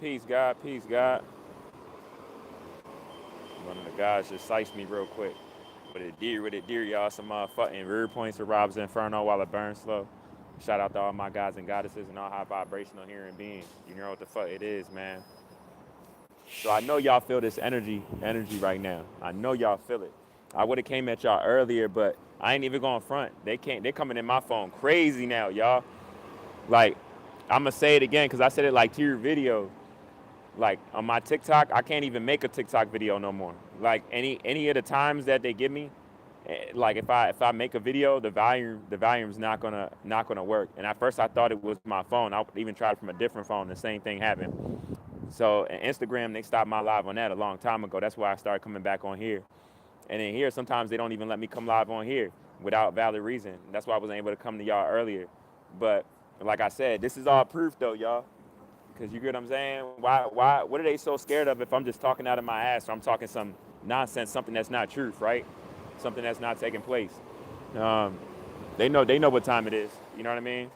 Peace, God. Peace, God. One of the guys just sliced me real quick. With it, dear, y'all. Some motherfucking rear points for RoBs Inferno while it burns slow. Shout out to all my guys and goddesses and all high vibrational human beings. You know what the fuck it is, man. So I know y'all feel this energy right now. I know y'all feel it. I would have came at y'all earlier, but I ain't even going front. They coming in my phone crazy now, y'all. Like, I'ma say it again because I said it like to your video. Like on my TikTok, I can't even make a TikTok video no more. Like any of the times that they give me, like if I make a video, the volume's not gonna work. And at first I thought it was my phone. I even tried from a different phone. The same thing happened. So Instagram, they stopped my live on that a long time ago. That's why I started coming back on here. And then here, sometimes they don't even let me come live on here without valid reason. That's why I wasn't able to come to y'all earlier. But like I said, this is all proof though, y'all. Because you get what I'm saying? What are they so scared of if I'm just talking out of my ass or I'm talking some nonsense, something that's not truth, right? Something that's not taking place. They know what time it is. You know what I mean?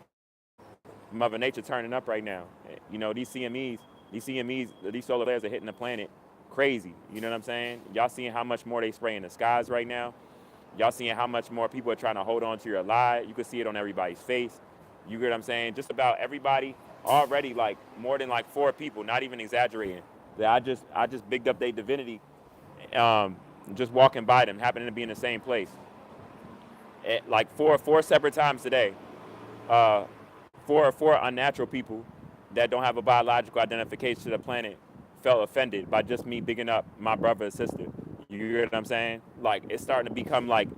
Mother Nature turning up right now. You know, these solar flares are hitting the planet crazy. You know what I'm saying? Y'all seeing how much more they spray in the skies right now. Y'all seeing how much more people are trying to hold on to your lie. You can see it on everybody's face. You get what I'm saying? Just about everybody already, like more than like 4 people, not even exaggerating. That I just bigged up their divinity, just walking by them, happening to be in the same place. Like four separate times today. Four unnatural people that don't have a biological identification to the planet felt offended by just me bigging up my brother or sister. You hear what I'm saying? Like it's starting to become like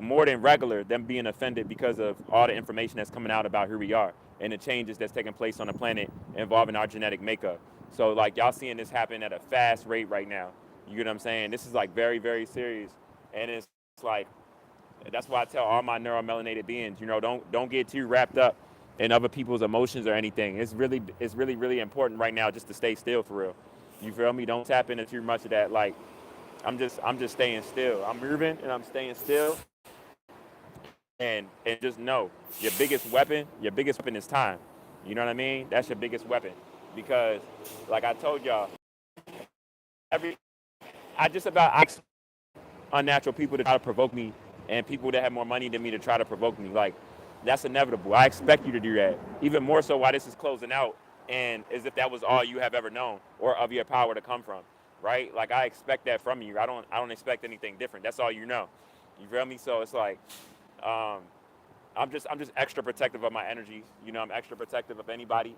more than regular them being offended because of all the information that's coming out about who we are and the changes that's taking place on the planet involving our genetic makeup. So like y'all seeing this happen at a fast rate right now. You get what I'm saying? This is like very, very serious. And it's like, that's why I tell all my neuromelanated beings, you know, don't get too wrapped up in other people's emotions or anything. It's really, really important right now just to stay still for real. You feel me? Don't tap into too much of that. Like, I'm just staying still. I'm moving and I'm staying still. And just know your biggest weapon is time. You know what I mean? That's your biggest weapon. Because like I told y'all, I expect unnatural people to try to provoke me and people that have more money than me to try to provoke me. Like, that's inevitable. I expect you to do that. Even more so while this is closing out and as if that was all you have ever known or of your power to come from. Right? Like I expect that from you. I don't expect anything different. That's all you know. You feel me? So it's like I'm just extra protective of my energy. You know, I'm extra protective of anybody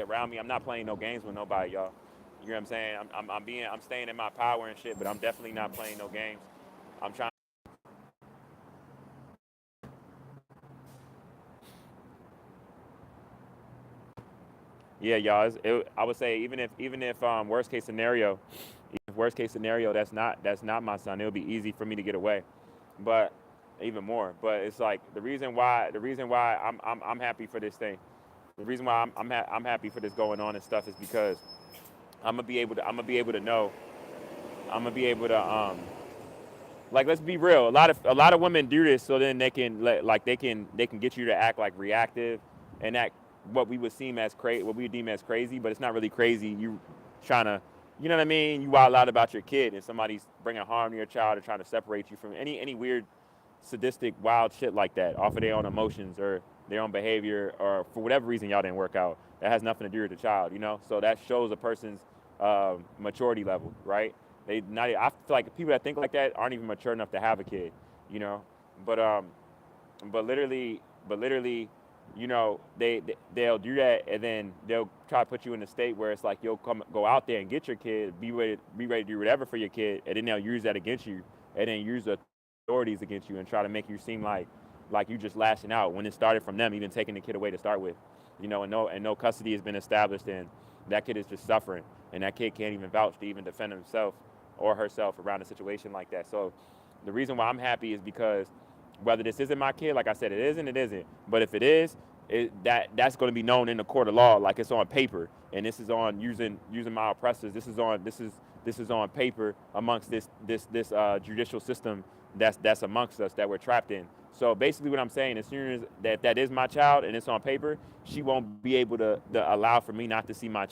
around me. I'm not playing no games with nobody, y'all. You know what I'm saying? I'm staying in my power and shit, but I'm definitely not playing no games. I'm trying. Yeah, y'all. I would say even if worst case scenario, that's not my son. It'll be easy for me to get away, but even more. But it's like the reason why I'm happy for this thing. The reason why I'm happy for this going on and stuff is because I'm gonna be able to know. I'm gonna be able to like, let's be real. A lot of women do this so then they can they can get you to act like reactive and act what we would deem as crazy, but it's not really crazy. You trying to, you know what I mean? You wild out about your kid and somebody's bringing harm to your child or trying to separate you from any weird, sadistic, wild shit like that off of their own emotions or their own behavior or for whatever reason y'all didn't work out. That has nothing to do with the child, you know? So that shows a person's maturity level, right? I feel like people that think like that aren't even mature enough to have a kid, you know. But literally, you know, they'll do that and then they'll try to put you in a state where it's like you'll go out there and get your kid, be ready to do whatever for your kid, and then they'll use that against you, and then use the authorities against you and try to make you seem like you just lashing out when it started from them even taking the kid away to start with, you know, and no custody has been established and that kid is just suffering and that kid can't even vouch to even defend himself or herself around a situation like that. So the reason why I'm happy is because whether this isn't my kid, like I said, it isn't. But if it is, that's going to be known in the court of law, like it's on paper, and this is on using my oppressors. This is on paper amongst this judicial system that's amongst us that we're trapped in. So basically, what I'm saying, as soon as that is my child and it's on paper, she won't be able to allow for me not to see my